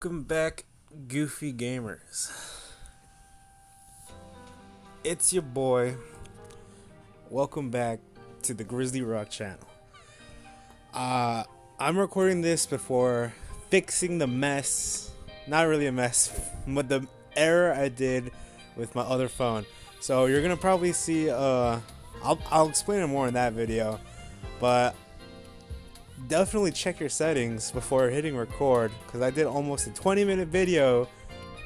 Welcome back, goofy gamers. It's your boy. Welcome back to the Grizzly Rock channel. I'm recording this before fixing the mess. Not really a mess, but the error I did with my other phone. So you're gonna probably see. I'll explain it more in that video, but definitely check your settings before hitting record, because I did almost a 20-minute video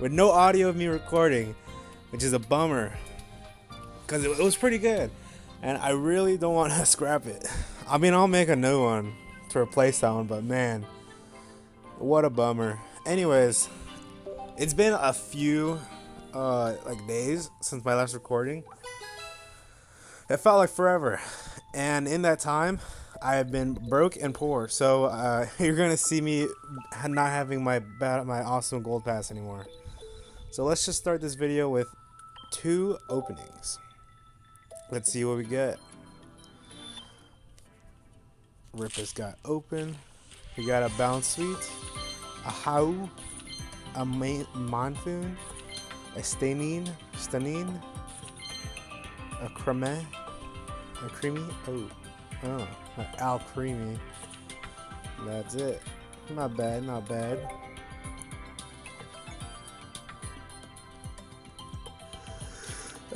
with no audio of me recording, which is a bummer because it was pretty good and I really don't want to scrap it. I mean, I'll make a new one to replace that one, but man, what a bummer. Anyways, it's been a few days since my last recording. It felt like forever, and in that time I have been broke and poor, so you're gonna see me not having my awesome gold pass anymore. So let's just start this video with 2 openings. Let's see what we get. Ripper's got open. We got a bounce suite, a how, a monsoon, a stunning, a creamy, Al Creamy. That's it. Not bad, not bad.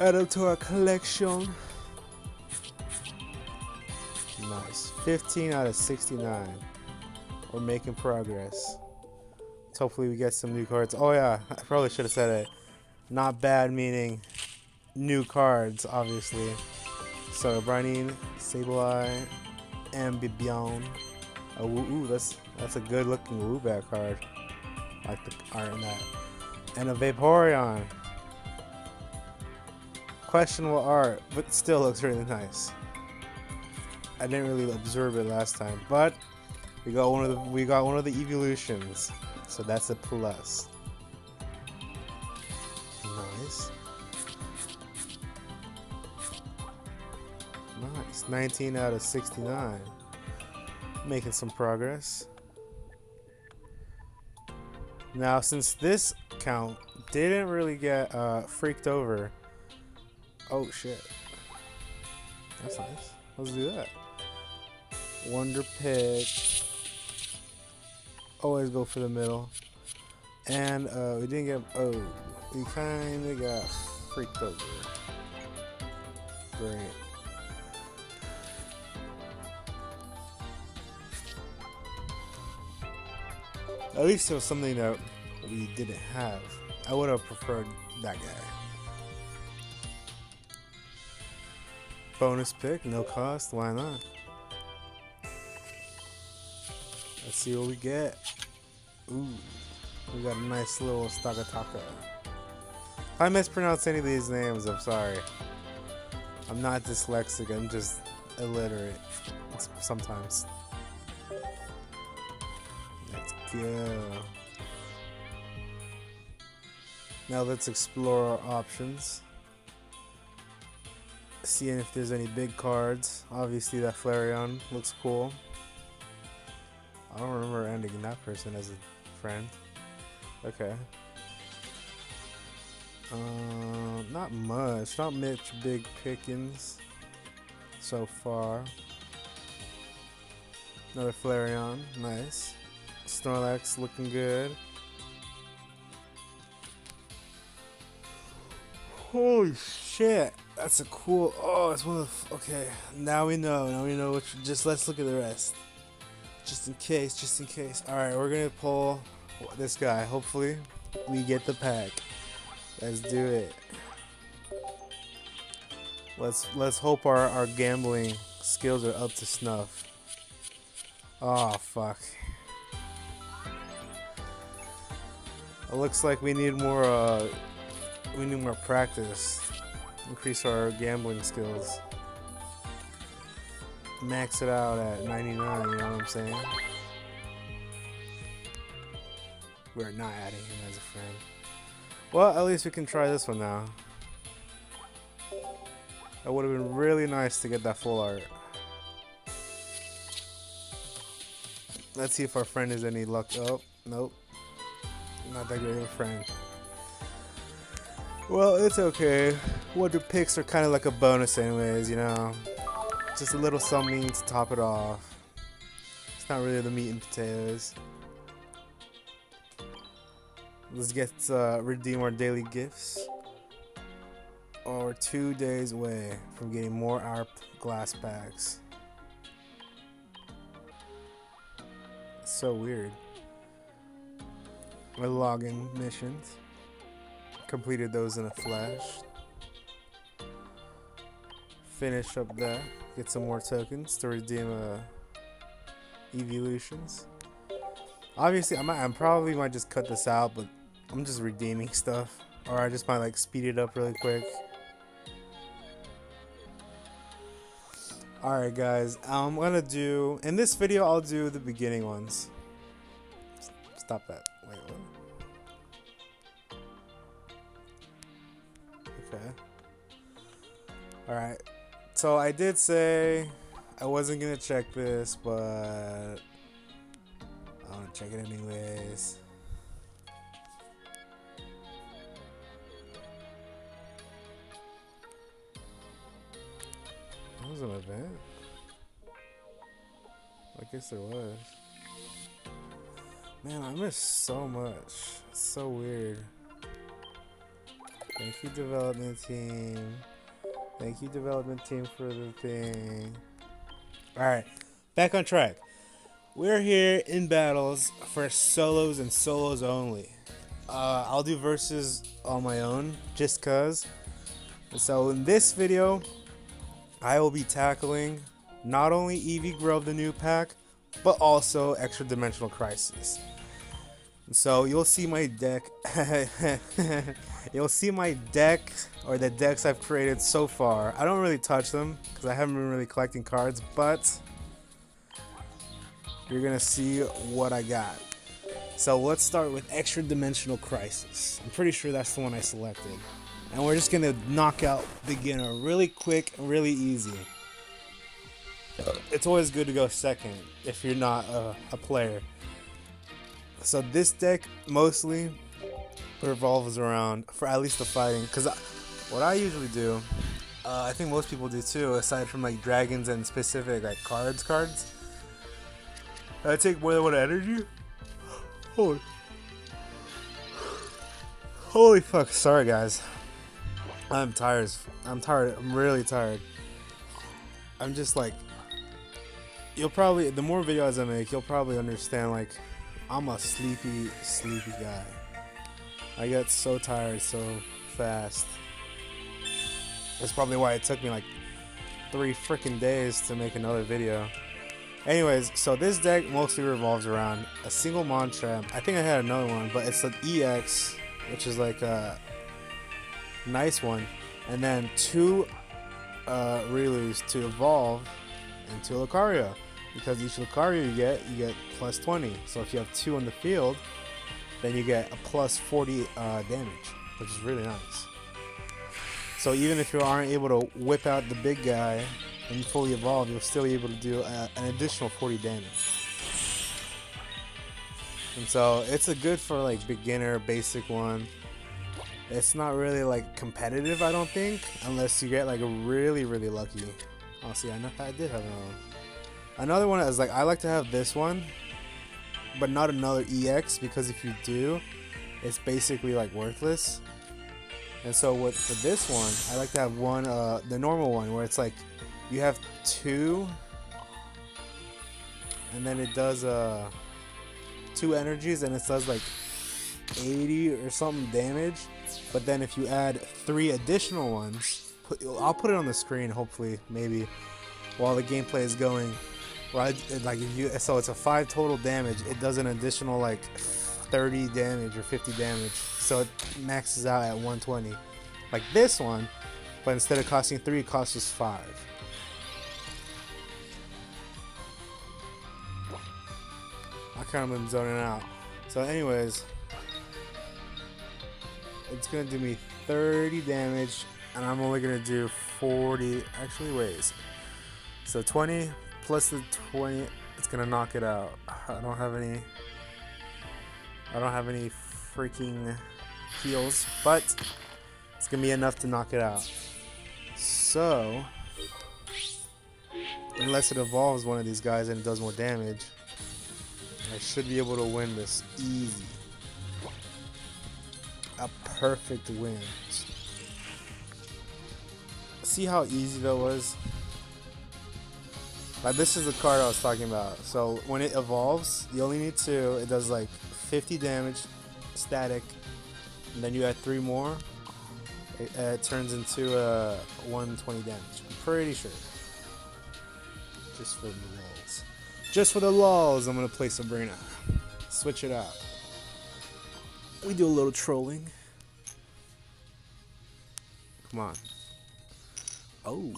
Add up to our collection. Nice. 15 out of 69. We're making progress. So hopefully we get some new cards. Oh yeah, I probably should have said it. Not bad meaning new cards, obviously. So Brynine, Sableye, Ambibion. Oh, ooh, that's a good looking Woobat card. I like the art in that. And a Vaporeon. Questionable art, but still looks really nice. I didn't really observe it last time, but we got one of the evolutions, so that's a plus. Nice. Nice. 19 out of 69. Making some progress. Now, since this count didn't really get freaked over. Oh shit. That's nice. Let's do that. Wonder Pick. Always go for the middle. And we didn't get. Oh, we kinda got freaked over. Great. At least it was something that we didn't have. I would have preferred that guy. Bonus pick, no cost, why not? Let's see what we get. Ooh, we got a nice little Stagataka. If I mispronounce any of these names, I'm sorry. I'm not dyslexic, I'm just illiterate sometimes. Let's go. Now let's explore our options. Seeing if there's any big cards. Obviously that Flareon looks cool. I don't remember ending that person as a friend. Okay. Not much. Not much big pickings so far. Another Flareon. Nice. Snorlax looking good. Holy shit. That's a cool. Oh, it's one of the. Okay. Now we know. Now we know which. Just let's look at the rest. Just in case. Just in case. Alright, we're gonna pull this guy. Hopefully, we get the pack. Let's do it. Let's hope our gambling skills are up to snuff. Oh fuck. It looks like we need more practice. Increase our gambling skills. Max it out at 99, you know what I'm saying? We're not adding him as a friend. Well, at least we can try this one now. It would have been really nice to get that full art. Let's see if our friend is any luck. Oh, nope. Not that great of a friend. Well, it's okay. Wonder picks are kind of like a bonus anyways, you know. Just a little something to top it off. It's not really the meat and potatoes. Let's get redeem our daily gifts. Oh, we're 2 days away from getting more hourglass packs. It's so weird. My login missions. Completed those in a flash. Finish up that. Get some more tokens to redeem evolutions. Obviously, I probably might just cut this out, but I'm just redeeming stuff, or I just might like speed it up really quick. All right, guys. I'm gonna do in this video. I'll do the beginning ones. Stop that. Wait. What? Okay. Alright. So I did say I wasn't gonna check this, but I'm gonna check it anyways. That was an event? I guess there was. Man, I miss so much. It's so weird. Thank you, development team. Thank you, development team, for the thing. Alright, back on track. We're here in battles for solos and solos only. I'll do versus on my own, just cause. So in this video, I will be tackling not only Eevee Grove, the new pack, but also Extra Dimensional Crisis. So you'll see my deck. You'll see my deck, or the decks I've created so far. I don't really touch them because I haven't been really collecting cards, but you're gonna see what I got. So let's start with Extra Dimensional Crisis. I'm pretty sure that's the one I selected, and we're just gonna knock out beginner really quick and really easy. It's always good to go second if you're not a player. So this deck mostly revolves around, for at least the fighting, because what I usually do, I think most people do too, aside from like dragons and specific like cards, I take more than one energy. Holy fuck, sorry guys. I'm tired, I'm really tired. I'm just like, the more videos I make, you'll probably understand, like, I'm a sleepy guy. I get so tired so fast. That's probably why it took me like 3 freaking days to make another video. Anyways, so this deck mostly revolves around a single Montramp. I think I had another one, but it's an EX, which is like a nice one, and then 2 Relus to evolve into Lucario. Because each Lucario you get plus 20. So if you have 2 on the field, then you get a plus 40 damage, which is really nice. So even if you aren't able to whip out the big guy and fully evolve, you'll still be able to do an additional 40 damage. And so it's a good for like beginner, basic one. It's not really like competitive, I don't think, unless you get like really lucky. Oh, see, I did have another one. Another one is like, I like to have this one, but not another EX, because if you do, it's basically like worthless. And so for this one, I like to have one, the normal one, where it's like you have 2, and then it does 2 energies, and it does like 80 or something damage. But then if you add 3 additional ones, I'll put it on the screen, hopefully, maybe while the gameplay is going. Right, like so it's a 5 total damage. It does an additional like 30 damage or 50 damage, so it maxes out at 120, like this one. But instead of costing 3, it costs us 5. I kind of been zoning out. So, anyways, it's gonna do me 30 damage, and I'm only gonna do 40. Actually, wait. So 20. Plus the 20, it's gonna knock it out. I don't have any freaking heals, but it's gonna be enough to knock it out. So, unless it evolves one of these guys and it does more damage, I should be able to win this easy. A perfect win. See how easy that was? Like, this is the card I was talking about. So when it evolves, you only need 2. It does like 50 damage, static, and then you add 3 more. It turns into 120 damage. I'm pretty sure. Just for the lulz. Just for the lulz, I'm gonna play Sabrina. Switch it out. We do a little trolling. Come on. Oh.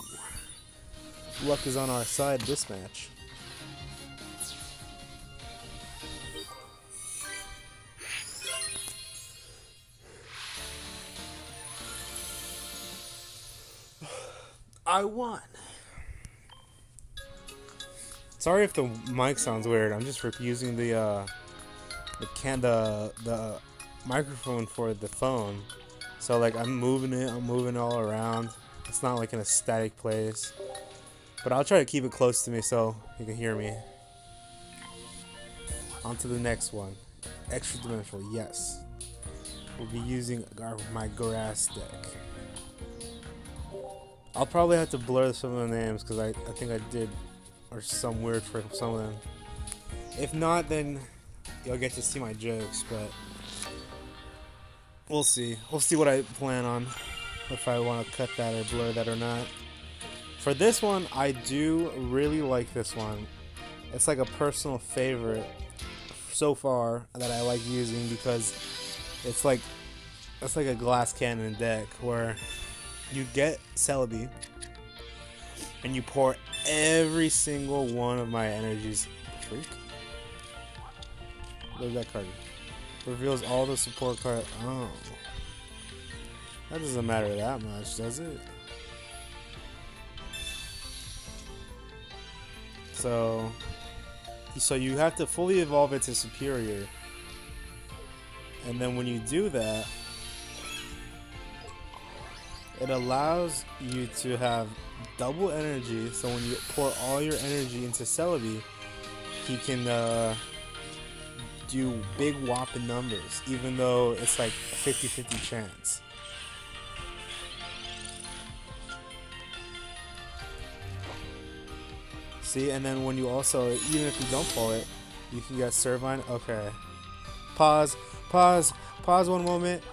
Luck is on our side this match. I won. Sorry if the mic sounds weird. I'm just using the microphone for the phone. So like I'm moving it all around. It's not like in a static place. But I'll try to keep it close to me so you can hear me. On to the next one. Extra dimensional, yes. We'll be using my grass deck. I'll probably have to blur some of the names because I think I did or some weird for some of them. If not, then you'll get to see my jokes, but we'll see. We'll see what I plan on, if I want to cut that or blur that or not. For this one, I do really like this one. It's like a personal favorite so far that I like using because it's like a glass cannon deck where you get Celebi and you pour every single one of my energies. Freak. Look at that card. Reveals all the support cards. Oh. That doesn't matter that much, does it? So you have to fully evolve it to superior. And then when you do that, it allows you to have double energy. So when you pour all your energy into Celebi, he can do big whopping numbers, even though it's like a 50-50 chance. See, and then when you also, even if you don't pull it, you can get Servine. Okay. Pause one moment.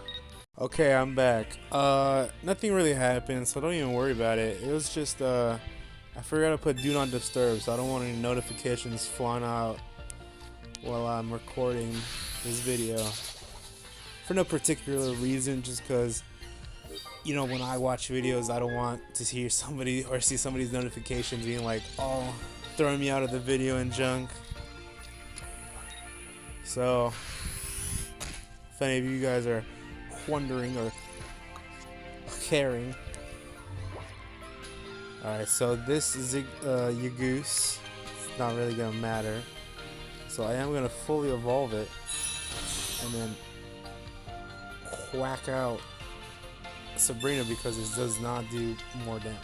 Okay, I'm back. Nothing really happened, so don't even worry about it. It was just, I forgot to put Do Not Disturb, so I don't want any notifications flying out while I'm recording this video. For no particular reason, just because, you know, when I watch videos, I don't want to hear somebody or see somebody's notifications being like, oh, throwing me out of the video and junk. So, if any of you guys are wondering or caring. Alright, so this is Yagooz. It's not really gonna matter. So I am gonna fully evolve it and then whack out Sabrina because it does not do more damage.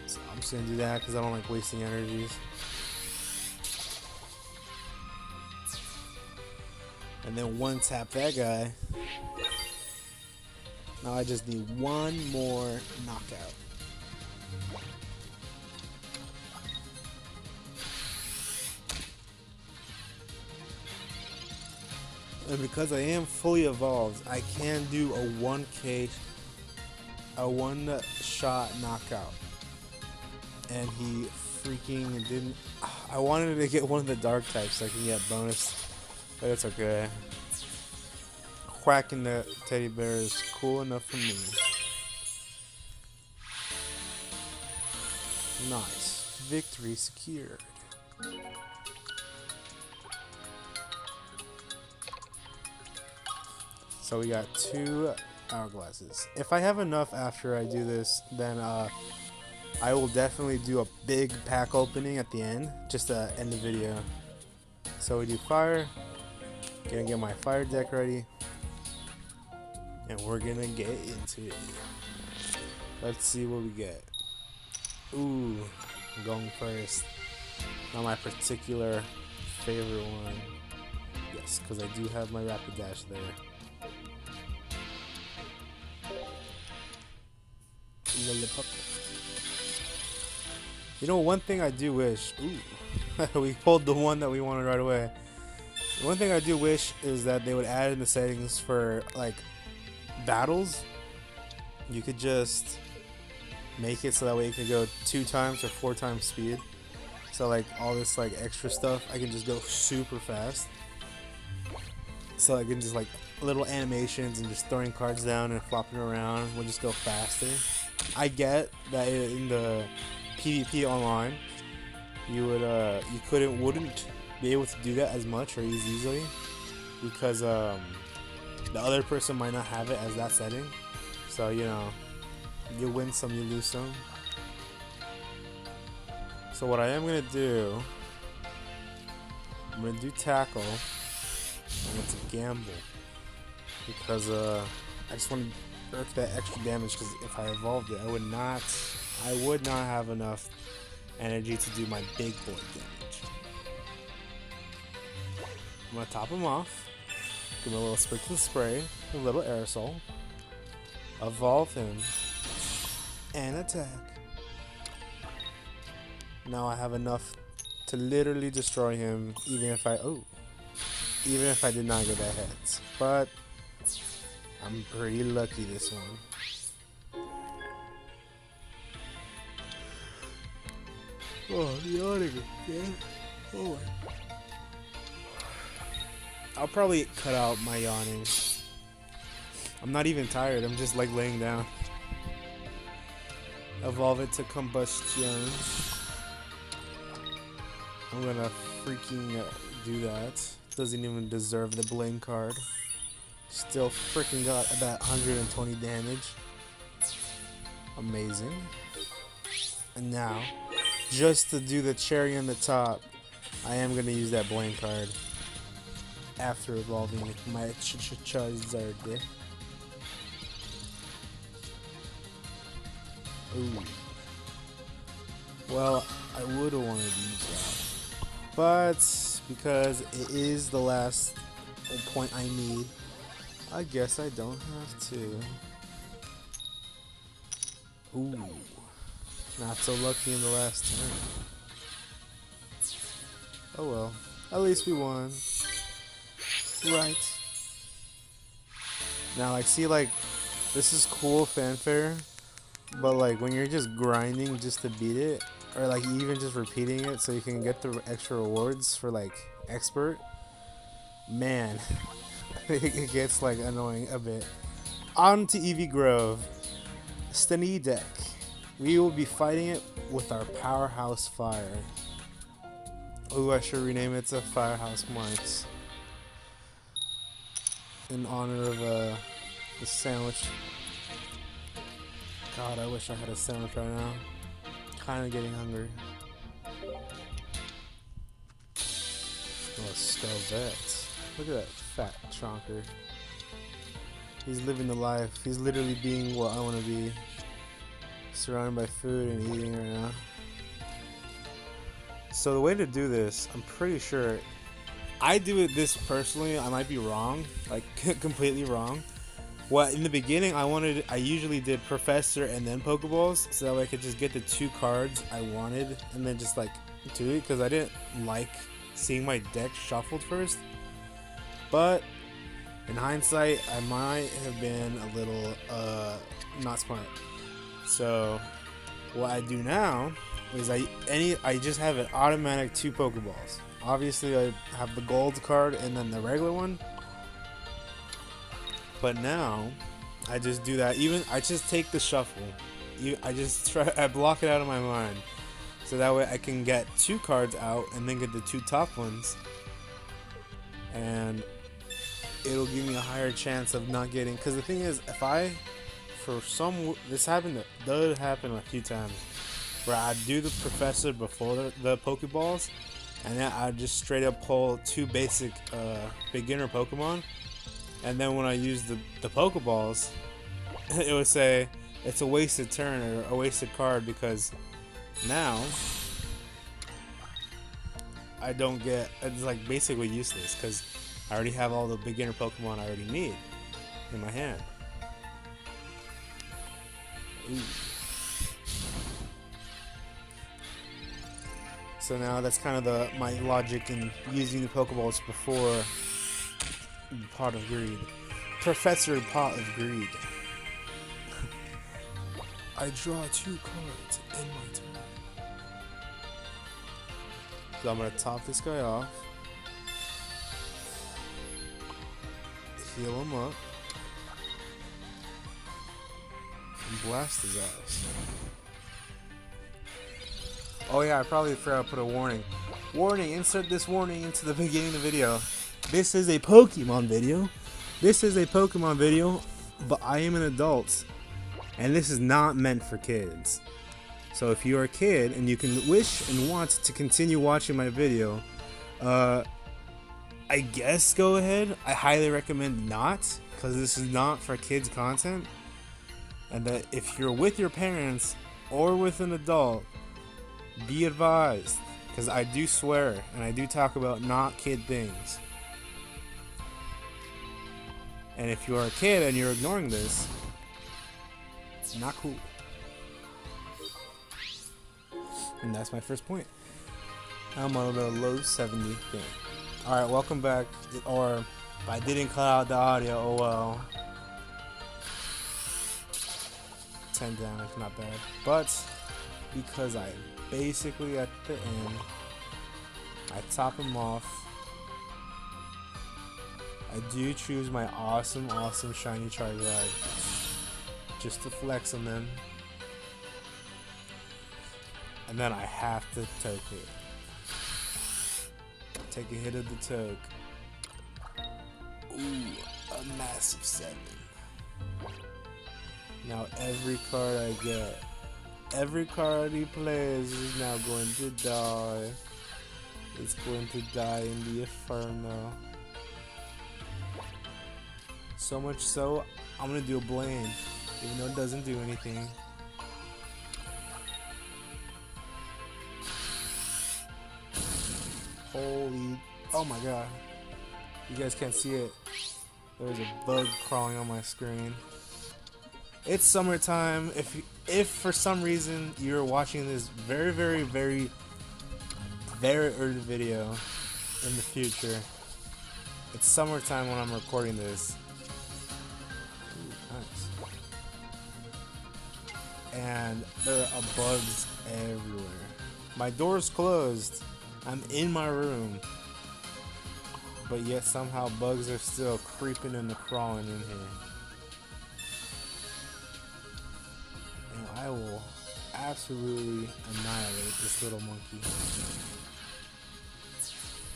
So I'm just gonna do that because I don't like wasting energies. And then one tap that guy. Now I just need one more knockout. And because I am fully evolved, I can do a 1-shot knockout. And he freaking didn't. I wanted to get one of the dark types so I can get bonus, but it's okay. Whacking the teddy bear is cool enough for me. Nice. Victory secured. So we got 2 hourglasses. If I have enough after I do this, then I will definitely do a big pack opening at the end, just to end the video. So we do fire. Gonna get my fire deck ready. and we're gonna get into it. Let's see what we get. Ooh, I'm going first. Not my particular favorite one. Yes, because I do have my Rapidash there. Lollipop. You know, one thing I do wish. Ooh, we pulled the one that we wanted right away. One thing I do wish is that they would add in the settings for like battles. You could just make it so that way you could go 2 times or 4 times speed. So like all this like extra stuff, I can just go super fast. So I can just like little animations and just throwing cards down and flopping around will just go faster. I get that in the PvP online, wouldn't be able to do that as much or as easily because the other person might not have it as that setting. So you know, you win some, you lose some. So what I am gonna do, I'm gonna do tackle, and it's a gamble because I just want to earth that extra damage because if I evolved it, I would not have enough energy to do my big boy damage. I'm gonna top him off, give him a little sprinkle spray, a little aerosol, evolve him, and attack. Now I have enough to literally destroy him, even if I did not get that hit. But I'm pretty lucky this one. Oh, yawning again. Oh. I'll probably cut out my yawning. I'm not even tired. I'm just like laying down. Evolve it to combustion. I'm gonna freaking do that. Doesn't even deserve the blame card. Still freaking got about 120 damage. Amazing. And now, just to do the cherry on the top, I am gonna use that blame card after evolving my Charizard. Ooh. Well, I would have wanted to use that, but because it is the last point I need, I guess I don't have to. Ooh, not so lucky in the last turn. Oh well, at least we won. Right. Now I see like this is cool fanfare, but like when you're just grinding just to beat it, or like even just repeating it so you can get the extra rewards for like expert, man, it gets like annoying a bit. On to Eevee Grove. Steny deck. We will be fighting it with our Powerhouse Fire. Ooh, I should rename it to Firehouse Marks in honor of the sandwich. God, I wish I had a sandwich right now. Kind of getting hungry. Oh, Skelvet. Look at that fat chonker. He's living the life. He's literally being what I want to be. Surrounded by food and eating right now. So the way to do this, I'm pretty sure I do it this personally. I might be wrong, like completely wrong. Well, in the beginning, I usually did Professor and then Pokeballs, so that way I could just get the 2 cards I wanted and then just like do it, because I didn't like seeing my deck shuffled first. But in hindsight, I might have been a little not smart. So what I do now is I just have an automatic 2 Pokeballs. Obviously, I have the gold card and then the regular one. But now, I just do that. I just take the shuffle. I block it out of my mind. So that way I can get 2 cards out and then get the 2 top ones. And it'll give me a higher chance of not getting, because the thing is, this does happen a few times, where I do the Professor before the Pokeballs, and then I just straight up pull 2 basic beginner Pokemon, And then when I use the Pokeballs, it would say it's a wasted turn or a wasted card because now I don't get, it's like basically useless because I already have all the beginner Pokemon I already need in my hand. Ooh. So now that's kind of my logic in using the Pokeballs before the Pot of Greed. Professor Pot of Greed. I draw 2 cards in my turn. So I'm gonna top this guy off. Heal him up. And blast his ass. Oh yeah, I probably forgot to put a warning. Warning, insert this warning into the beginning of the video. This is a Pokemon video. This is a Pokemon video, but I am an adult. And this is not meant for kids. So if you're a kid and you can wish and want to continue watching my video, I guess go ahead. I highly recommend not, because this is not for kids content. And that if you're with your parents or with an adult, be advised, because I do swear and I do talk about not kid things. And if you're a kid and you're ignoring this, not cool. And that's my first point. I'm on a low 70 thing. Alright, welcome back. Or if I didn't cut out the audio, oh well. 10 damage, not bad. But because I basically at the end, I top him off. I do choose my awesome shiny Charizard just to flex on them. And then I have to toke it. Take a hit of the toke. Ooh, a massive 7. Now every card I get, every card he plays is now going to die. It's going to die in the Inferno. So much so, I'm gonna do a blame, even though it doesn't do anything. Holy, oh my god. You guys can't see it. There's a bug crawling on my screen. It's summertime. If for some reason you're watching this very early video in the future, it's summertime when I'm recording this. Ooh, nice. And there are bugs everywhere. My door's closed. I'm in my room. But yet somehow bugs are still creeping and crawling in here. And I will absolutely annihilate this little monkey.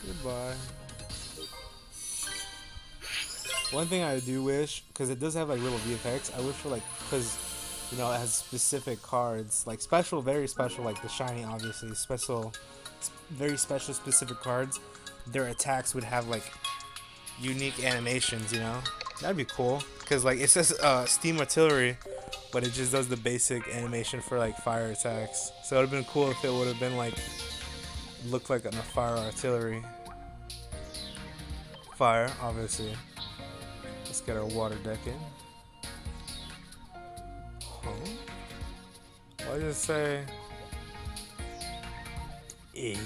Goodbye. One thing I do wish, because it does have like little VFX, I wish for like, because you know it has specific cards, like special, very special, like the shiny obviously, special, very special specific cards, their attacks would have like unique animations, you know? That'd be cool, because like it says Steam Artillery, but it just does the basic animation for like fire attacks. So it would have been cool if it would have been like, looked like a fire artillery. Fire, obviously. Let's get our water deck in. Huh? Why does it say E?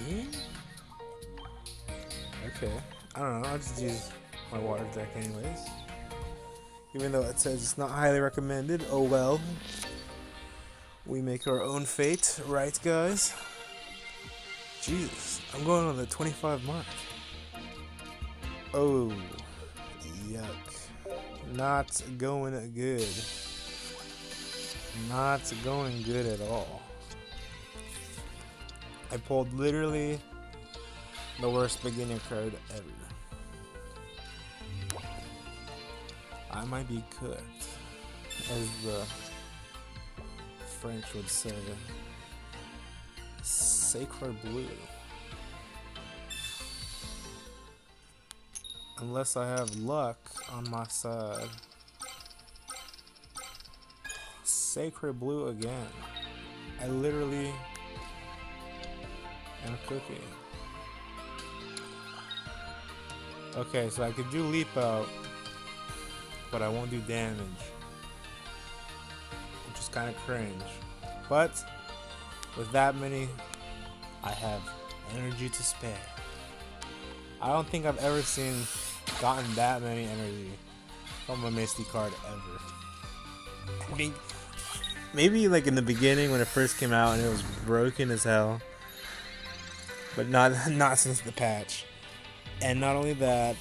Okay. I don't know, I'll just use my water deck anyways. Even though it says it's not highly recommended, oh well. We make our own fate, right guys? Jesus, I'm going on the 25 mark. Oh, yuck. Not going good. Not going good at all. I pulled literally the worst beginner card ever. I might be cooked, as the French would say. Sacred Blue. Unless I have luck on my side. Sacred Blue again. I literally am cooking. Okay, so I could do Leap Out, but I won't do damage, which is kind of cringe. But with that many, I have energy to spare. I don't think I've ever gotten that many energy from a Misty card ever. I think maybe like in the beginning when it first came out and it was broken as hell, but not since the patch. And not only that,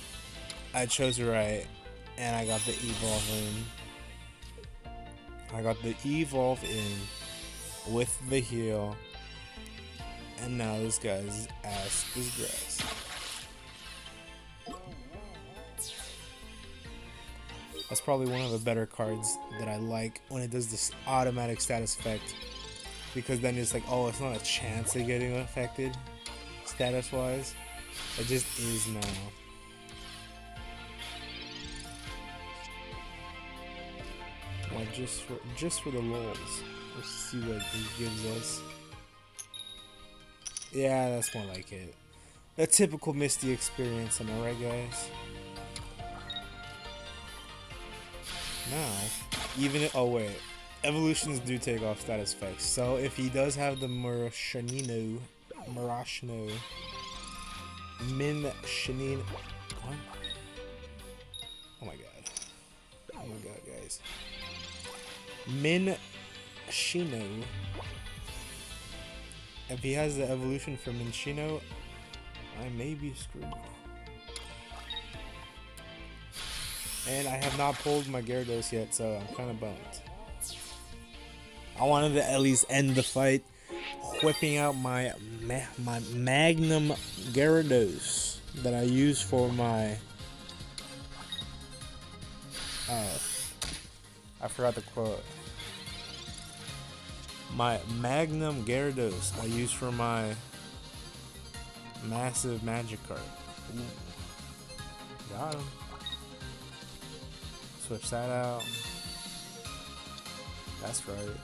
I chose right, and I got the Evolve in. I got the Evolve in with the heal, and now this guy's ass is grass. That's probably one of the better cards that I like when it does this automatic status effect, because then it's like, oh, it's not a chance of getting affected status wise, it just is now. Like just for the lulz. Let's see what he gives us. Yeah, that's more like it. A typical Misty experience, am I right, guys? Now, oh wait, evolutions do take off status effects. So if he does have the Marashino, Min Shanin, what? Oh my god, guys. Min Shino. If he has the evolution from Minshino, I may be screwed. And I have not pulled my Gyarados yet, so I'm kind of bummed. I wanted to at least end the fight whipping out my Magnum Gyarados that I use for my... I forgot the quote. My Magnum Gyarados I use for my massive magic card. Ooh. Got him. Switch that out. That's right.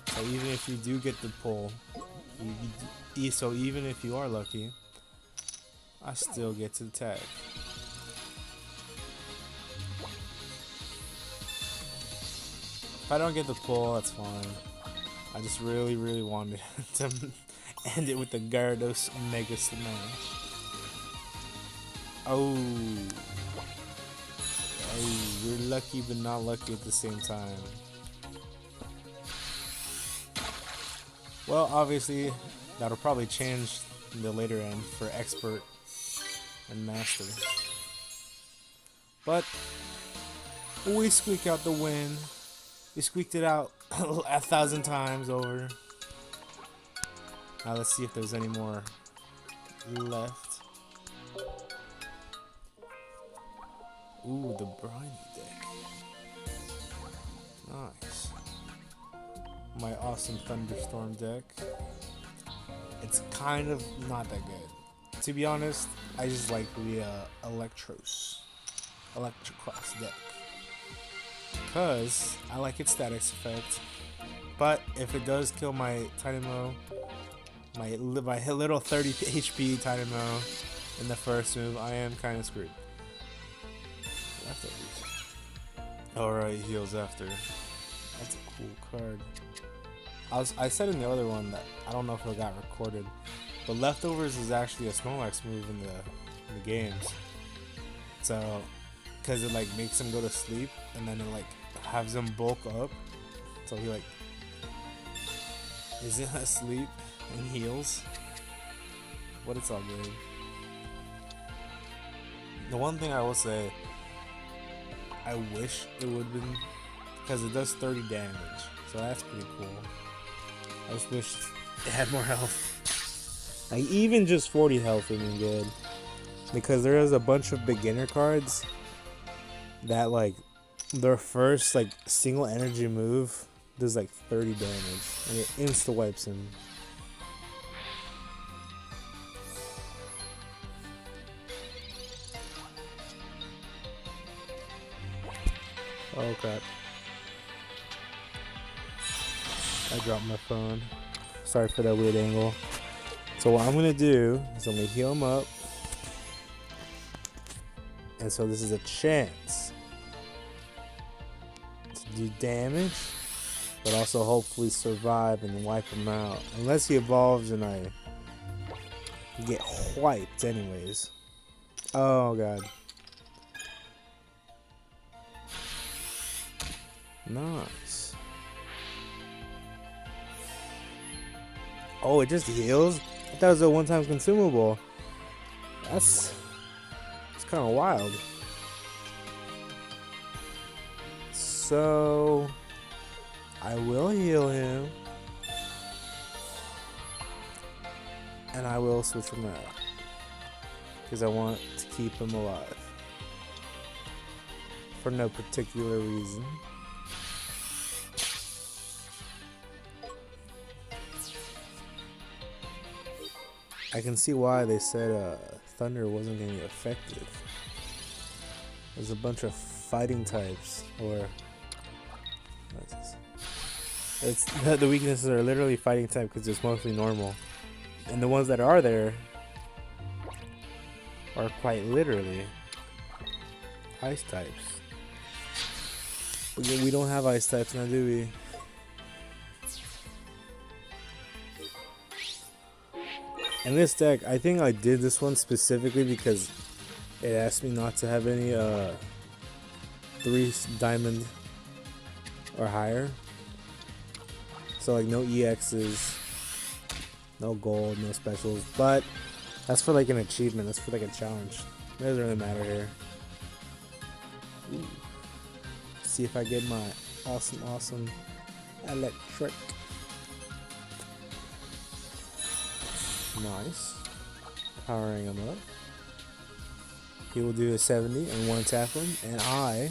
So even if you do get the pull, so even if you are lucky, I still get to attack. If I don't get the pull, that's fine. I just really wanted to end it with the Gyarados Mega Smash. Oh, you're lucky but not lucky at the same time. Well, obviously, that'll probably change in the later end for Expert and Master. But we squeak out the win. We squeaked it out 1,000 times over. Now let's see if there's any more left. Ooh, the briny deck. Nice. My awesome Thunderstorm deck. It's kind of not that good. To be honest, I just like the Electrocross deck. Because I like its status effect. But if it does kill my Tynamo, my little 30 HP Tynamo in the first move, I am kind of screwed. Alright, heals after. That's a cool card. I said in the other one that I don't know if it got recorded, but Leftovers is actually a Snorlax move in the games. So, because it like makes him go to sleep and then it like has him bulk up, so he like isn't asleep and heals. But it's all good. The one thing I will say, I wish it would have been, because it does 30 damage, so that's pretty cool. I just wish it had more health. Like even just 40 health would be good, because there is a bunch of beginner cards that like their first like single energy move does like 30 damage and it insta wipes him. Oh crap. I dropped my phone. Sorry for that weird angle. So what I'm gonna do is I'm gonna heal him up. And so this is a chance to do damage, but also hopefully survive and wipe him out. Unless he evolves and I get wiped anyways. Oh god. Nice. Oh, it just heals? I thought it was a one-time consumable. It's kind of wild. So I will heal him. And I will switch him out. Because I want to keep him alive. For no particular reason. I can see why they said Thunder wasn't going to be effective. There's a bunch of fighting types, or it's the weaknesses are literally fighting type because it's mostly normal, and the ones that are there are quite literally ice types. We don't have ice types now, do we? And this deck, I think I did this one specifically because it asked me not to have any 3 diamond or higher. So like no EXs, no gold, no specials. But that's for like an achievement. That's for like a challenge. It doesn't really matter here. Ooh. See if I get my awesome electric. Nice. Powering him up. He will do a 70 and 1 tap him, and I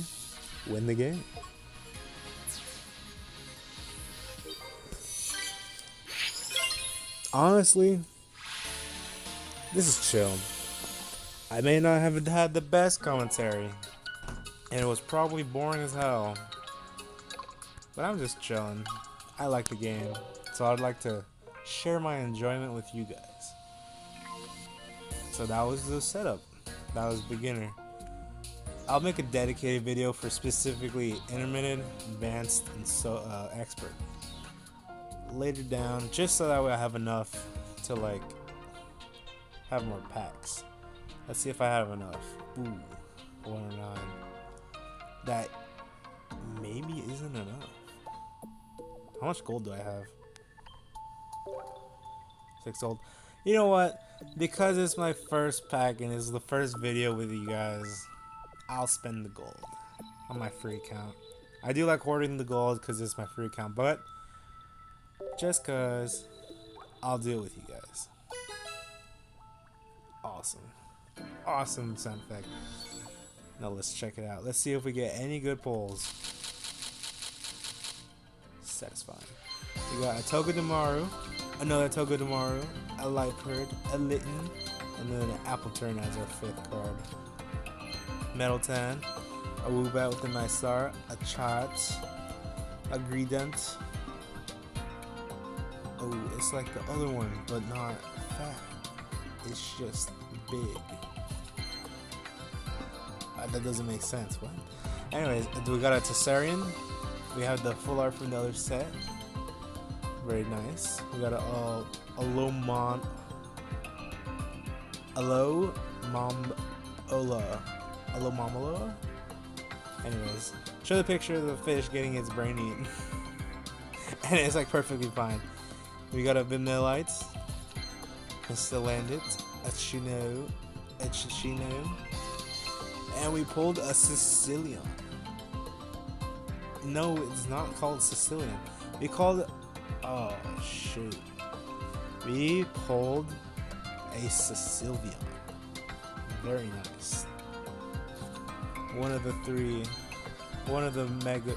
win the game. Honestly, this is chill. I may not have had the best commentary, and it was probably boring as hell, but I'm just chilling. I like the game, so I'd like to share my enjoyment with you guys. So that was the setup. That was beginner. I'll make a dedicated video for specifically intermittent, advanced, and expert later down, just so that way I have enough to like have more packs. Let's see if I have enough. Ooh, 109. That maybe isn't enough. How much gold do I have? 6 gold. You know what? Because it's my first pack and it's the first video with you guys, I'll spend the gold on my free account. I do like hoarding the gold because it's my free account, but just because, I'll do it with you guys. Awesome. Awesome sound effect. Now let's check it out. Let's see if we get any good pulls. Satisfying. We got a Togedemaru, another Togedemaru, a Lightbird, a Litten, and then an Appleturn as our 5th card. Metaltan, a Woobat with a nice star, a Chat, a Greedent. Oh, it's like the other one, but not fat. It's just big. That doesn't make sense. What? Anyways, we got a Tessarian. We have the full art from the other set. Very nice. We got a Alomomola. Anyways, show the picture of the fish getting its brain eaten. And it's like perfectly fine. We got a Vanillite, a Salandit, a Chino, a Chichino, and we pulled a Sicilian. No, it's not called Sicilian. We called it. Oh shoot. We pulled a Sicilian. Very nice. One of the 3. One of the mega.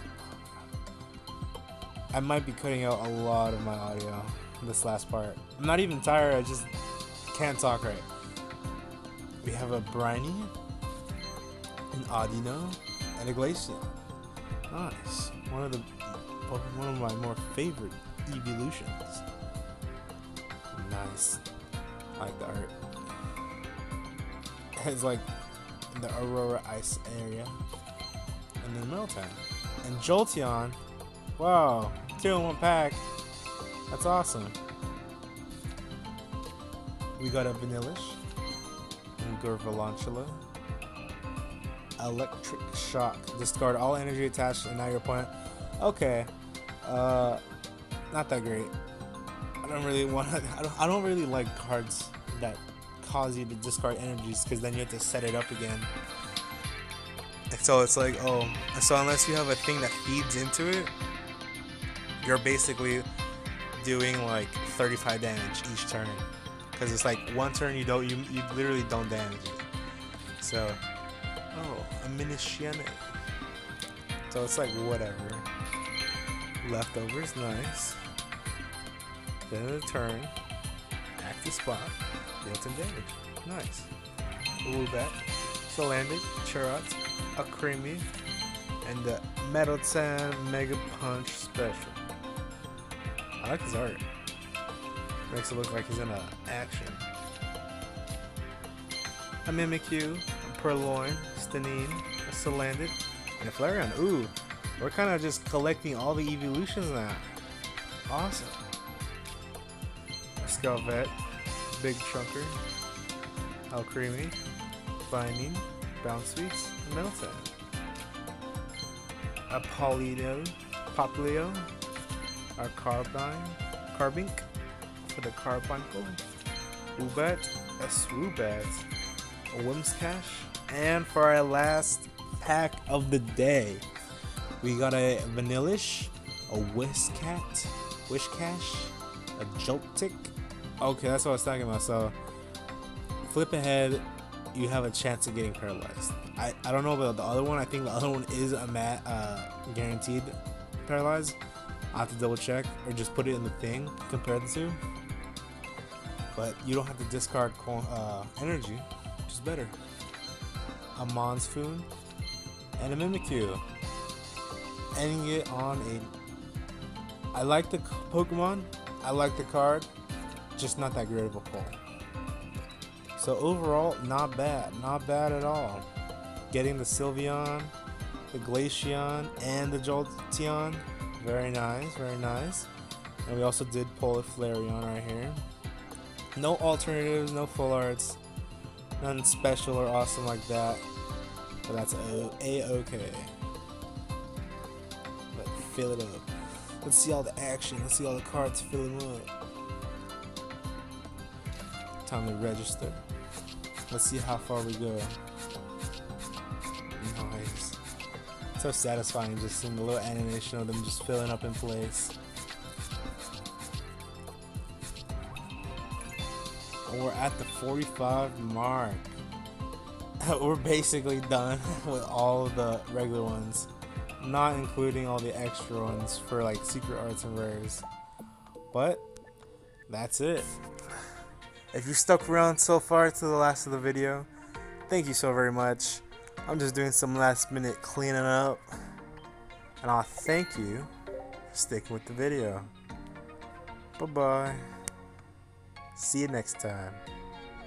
I might be cutting out a lot of my audio in this last part. I'm not even tired, I just can't talk right. We have a Briny, an Audino, and a Glacial. Nice. One of my more favorite evolutions. Nice. I like the art. It's like in the Aurora Ice area. And then Meltan. And Jolteon. Wow. 2 in 1 pack. That's awesome. We got a Vanillish. And Gurvalantula. Electric Shock. Discard all energy attached and now your opponent. Okay. Not that great. I don't really want to. I don't really like cards that cause you to discard energies because then you have to set it up again. So it's like, oh, so unless you have a thing that feeds into it, you're basically doing like 35 damage each turn. Because it's like one turn you literally don't damage it. So, oh, a Minishine. So it's like whatever. Leftovers, nice. Then of the turn, active spot, deal 10 damage. Nice. Woobat, Salandit, Churot, a Creamy, and the Metaltan Mega Punch Special. I like his art. Makes it look like he's in action. A Mimikyu, a Purloin, Stanine, a Salandit, and a Flareon. Ooh, we're kind of just collecting all the evolutions now. Awesome. Skelvet, Big Chunker, Alcremie, Binding, Bounce Sweets, and Meltan. A Poplio, our Carbink for the Carbuncle, Woobat, a Swoobat, a Whimscash, and for our last pack of the day, we got a Vanillish, a Whiscash, a Joltik. Okay, that's what I was talking about. So, flip ahead, you have a chance of getting paralyzed. I don't know about the other one. I think the other one is a guaranteed paralyzed. I'll have to double check or just put it in the thing, compare the two. But you don't have to discard energy, which is better. A Monsfoon and a Mimikyu. Ending it on a... I like the Pokemon. I like the card. Just not that great of a pull. So overall, not bad at all. Getting the Sylveon, the Glaceon, and the Jolteon, very nice. And we also did pull a Flareon right here. No alternatives, no full arts, nothing special or awesome like that, but that's a-okay. But fill it up. Let's see all the action, let's see all the cards filling up. Time to register. Let's see how far we go. Nice. So satisfying just seeing the little animation of them just filling up in place. We're at the 45 mark. We're basically done with all of the regular ones, not including all the extra ones for like secret arts and rares. But that's it. If you stuck around so far to the last of the video, thank you so very much. I'm just doing some last minute cleaning up, and I'll thank you for sticking with the video. Bye bye. See you next time.